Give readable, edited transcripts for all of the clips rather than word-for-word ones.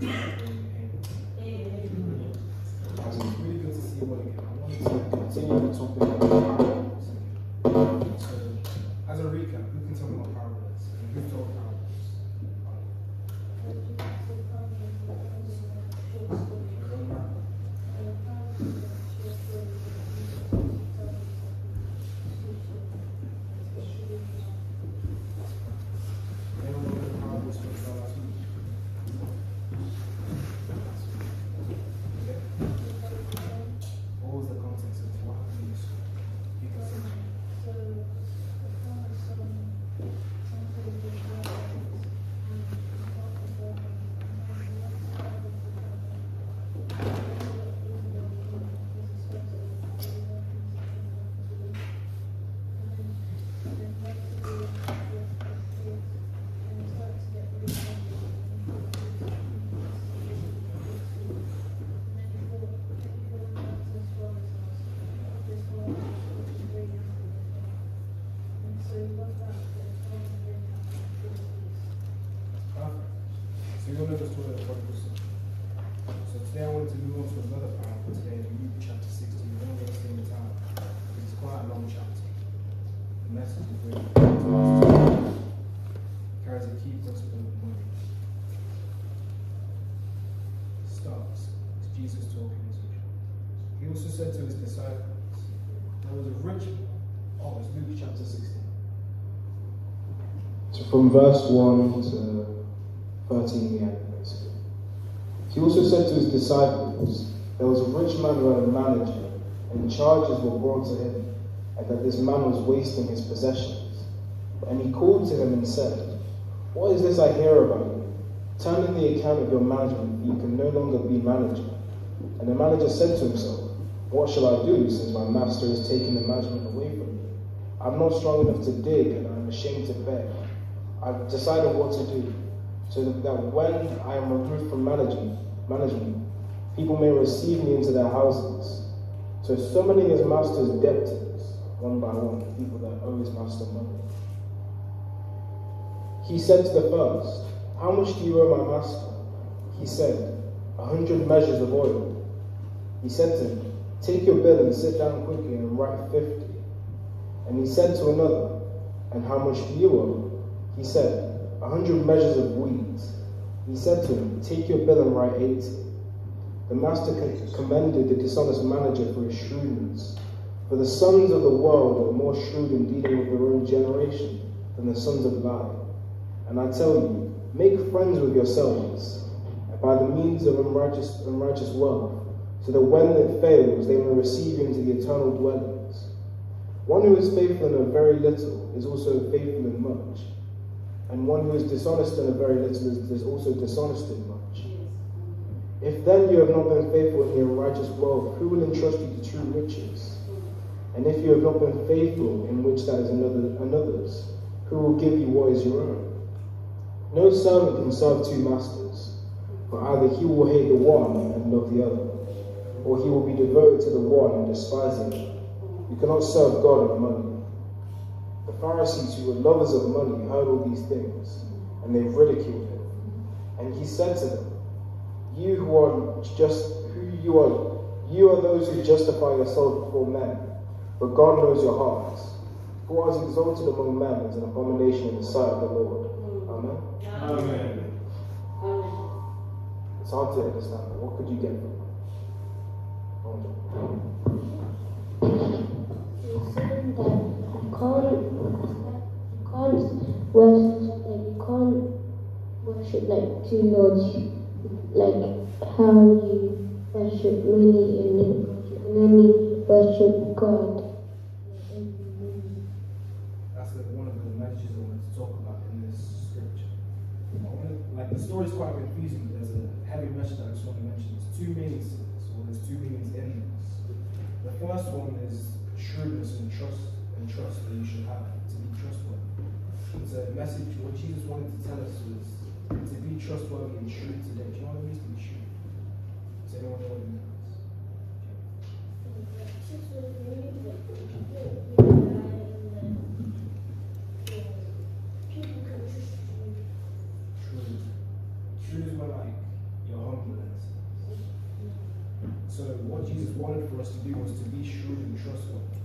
It's really good to see what again. I wanted to continue the topic of parables. So, as a recap, who can tell me what parables is? And who told parables? So you'll know the story of the prodigal son. So today I wanted to move on to another parable today in Luke chapter 16. We're not going to stay in the time because it's quite a long chapter. The message is really carries a key principle of money. Starts. It's Jesus talking as usual. He also said to his disciples, there was a rich it's Luke chapter 16. So from verse 1 to 13, basically. He also said to his disciples, there was a rich man who had a manager, and charges were brought to him, and that this man was wasting his possessions. And he called to him and said, what is this I hear about you? Turn in the account of your management, for you can no longer be manager. And the manager said to himself, what shall I do, since my master has taken the management away from me? I'm not strong enough to dig, and I'm ashamed to beg. I've decided what to do, so that when I am removed from management, people may receive me into their houses. So summoning his master's debtors, one by one, people that owe his master money, he said to the first, how much do you owe my master? He said, 100 measures of oil. He said to him, take your bill and sit down quickly and write 50. And he said to another, and how much do you owe? He said, 100 measures of wheat. He said to him, take your bill and write 80. The master commended the dishonest manager for his shrewdness. For the sons of the world are more shrewd in dealing with their own generation than the sons of light. And I tell you, make friends with yourselves by the means of unrighteous wealth, so that when it fails, they may receive you into the eternal dwellings. One who is faithful in a very little is also faithful in much. And one who is dishonest in a very little is also dishonest in much. If then you have not been faithful in the unrighteous wealth, who will entrust you to true riches? And if you have not been faithful in which that is another's, who will give you what is your own? No servant can serve two masters, for either he will hate the one and love the other, or he will be devoted to the one and despise the other. You cannot serve God and money. The Pharisees, who were lovers of money, heard all these things, and they ridiculed him. And he said to them, you are those who justify yourselves before men, but God knows your hearts. For what is exalted among men is an abomination in the sight of the Lord. Amen? Amen. It's hard to understand, but what could you get from it? You're saying that you can't worship like two lords, like how you worship money and only worship God. That's one of the messages I wanted to talk about in this scripture. The story is quite confusing, but there's a heavy message that I just want to mention. There's two meanings to this, or there's two meanings in this. The first one is shrewdness and trust that you should have to be trustworthy. It's a message. What Jesus wanted to tell us was to be trustworthy and shrewd today. Do you know what it means to be shrewd? Does anyone know what it means? Shrewd is when you're So what Jesus wanted for us to do was to be shrewd and trustworthy.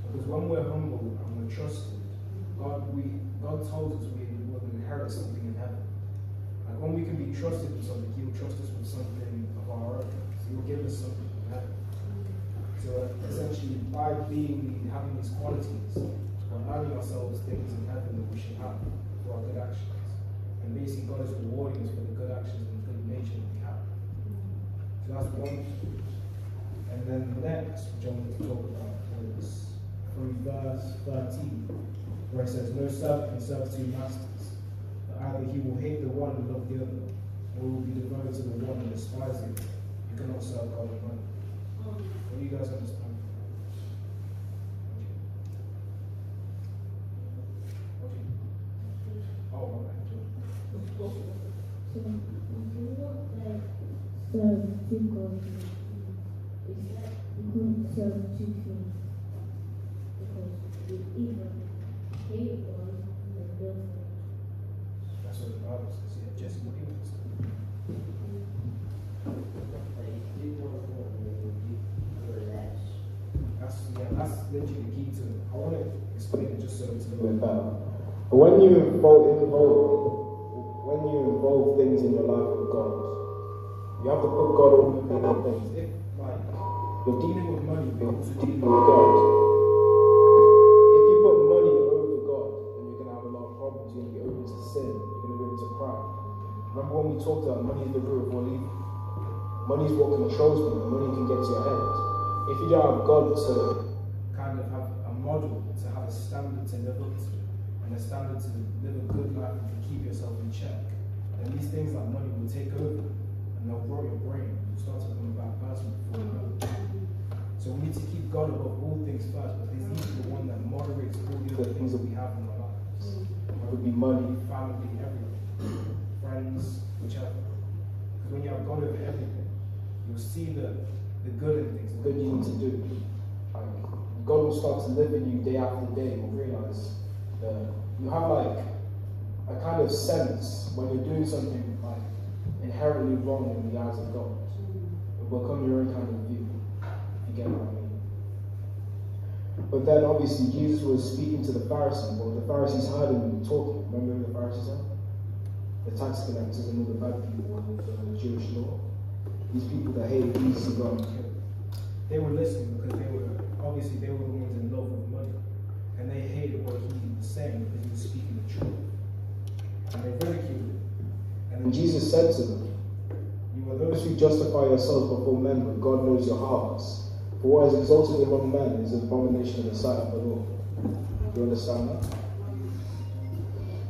Because when we're humble and we're trusted, God told us we will inherit something in heaven. Like when we can be trusted with something, He will trust us with something of our own. So He will give us something in heaven. So essentially, by having these qualities, we're earning ourselves things in heaven that we should have for our good actions. And basically, God is rewarding us for the good actions and the good nature that we have. So that's one thing. And then the next, which I wanted to talk about, was from verse 13, where it says, "No servant can serve two masters, but either he will hate the one and love the other, or will be devoted to the one and despise the other. You cannot serve God and money." What do you guys understand? Oh, my bad. So, you cannot like serve two gods. It's like you can't serve two things. Because you either hate one and love one. That's what the Bible says. Yeah, Jesse, what do you understand? That's literally the key to it. I want to explain it just so it's a little With that. But when you involve things in your life with God, you have to put God over the things. If, like, you're dealing with money, but also dealing With with God. If you put money over God, then you're going to have a lot of problems. You're going to be open to sin. You're going to be open to pride. Remember when we talked about money is the root of all evil? Money is what controls people. Money can get to your head. If you don't have God to kind of have a model, to have a standard to live up to, and a standard to live a good life and to keep yourself in check, then these things like money will take over and they'll grow your brain. You'll start to become a bad person before you know it. So we need to keep God above all things first, because He's the one that moderates all the other things that we have in our lives. it would be money. Family, everything. Friends, whichever. Because when you have God over everything, you'll see the good in things. The good you need to do. Like, God will start to live in you day after day. You'll realize that you have like a kind of sense when you're doing something like inherently wrong in the eyes of God. It will become your own kind of view. You get what I mean? But then obviously Jesus was speaking to the Pharisees. Well, the Pharisees heard him talking. Remember who the Pharisees are? The tax collectors and all the bad people of the Jewish law. These people that hated Jesus and God. They were listening because they were the ones in love with money. And they hated what he was saying because he was speaking the truth. And they ridiculed it. And Jesus said to them, "You are those who justify yourselves before men, but God knows your hearts. For what is exalted among men is an abomination in the sight of the Lord." Do you understand that?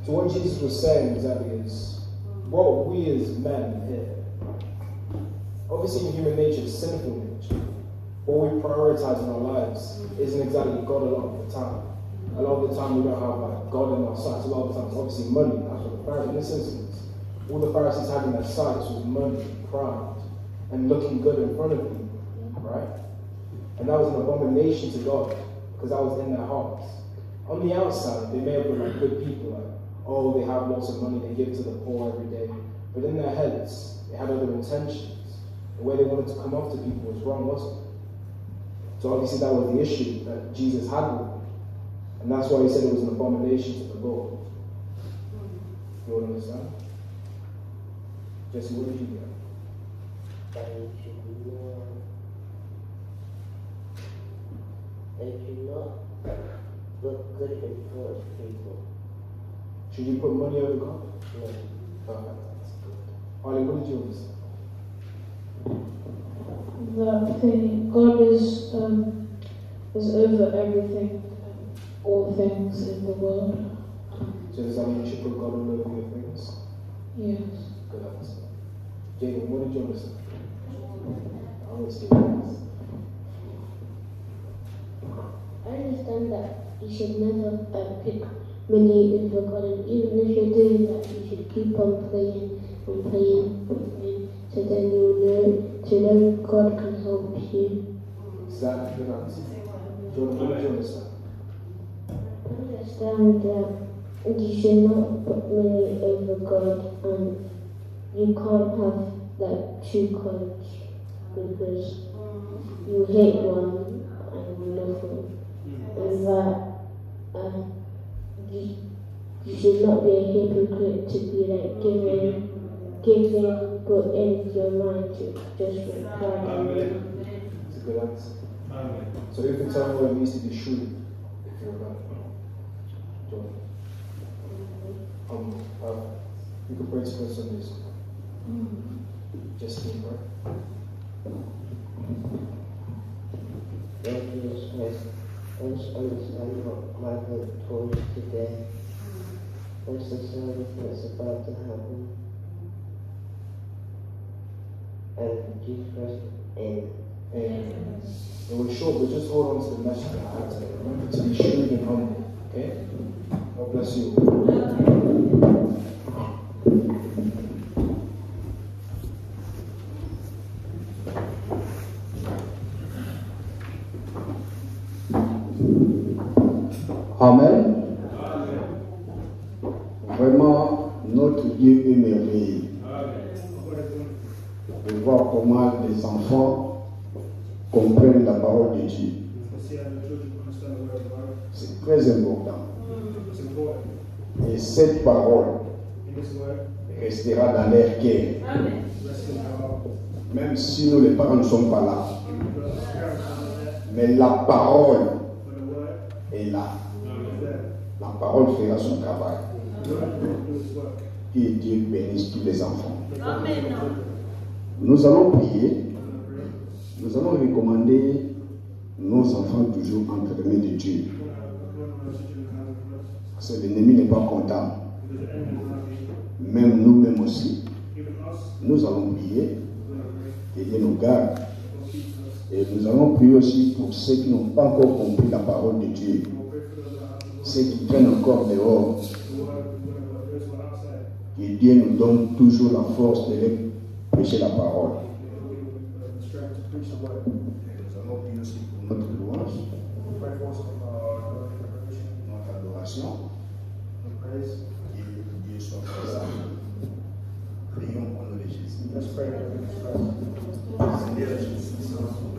So what Jesus was saying exactly is, what we as men here, obviously in human nature, it's sinful nature. What we prioritize in our lives isn't exactly God a lot of the time. A lot of the time we don't have like God in our sights. A lot of the time it's obviously money. That's what the Pharisees, in this instance, all the Pharisees had in their sights was money, pride, and looking good in front of people, right? And that was an abomination to God, because that was in their hearts. On the outside, they may have been like good people, like, oh, they have lots of money, they give to the poor every day. But in their heads, they had other intentions. The way they wanted to come off to people was wrong, wasn't it? So obviously that was the issue that Jesus had with them. And that's why he said it was an abomination to the Lord. You all understand? Jesse, what did you get? That you should not look good in front of people. Should you put money over God? No. Perfect. That's good. Ollie, what did you understand? That thing, God is over everything, all things in the world. So does that mean you should put God all over your things? Yes. Good answer. Jaden, what did you understand? I always say yes. I understand that you should never pick money over God, and even if you're doing that, you should keep on praying and praying and praying, so then God can help you. Exactly, good answer. Jordan, what did you understand? I understand that you should not put money over God, and you can't have like two gods. because you hate one and you love one. And that you should not be a hypocrite to be like giving, but in your mind to just reply. It's a good answer. So if it's someone who needs to be shrewd, if you're right. You could pray to us on this. Just speak, right? Lord Jesus Christ, help us understand what Margaret told us today. What's the service that's about to happen? And Jesus Christ, amen. Amen. It was short, but just hold on to the message that I had today. Remember to be shrewd and humble. Okay? God bless you. Amen. Vraiment, notre Dieu est merveilleux. De voir comment les enfants comprennent la parole de Dieu. C'est très important. Et cette parole restera dans leur cœur. Même si nous, les parents, ne sommes pas là. Mais la parole est là. La parole fera son travail. Que Dieu bénisse tous les enfants. Amen. Nous allons prier. Nous allons recommander nos enfants toujours entre les mains de Dieu. Parce que l'ennemi n'est pas content. Même nous-mêmes aussi. Nous allons prier. Que Dieu nous garde. Et nous allons prier aussi pour ceux qui n'ont pas encore compris la parole de Dieu. Ceux qui traînent encore dehors. Que Dieu nous donne toujours la force de leur prêcher la parole. Nous allons prier aussi pour notre louange, notre adoration. Que Dieu soit présent. Prions au nom de Jésus. Seigneur Jésus.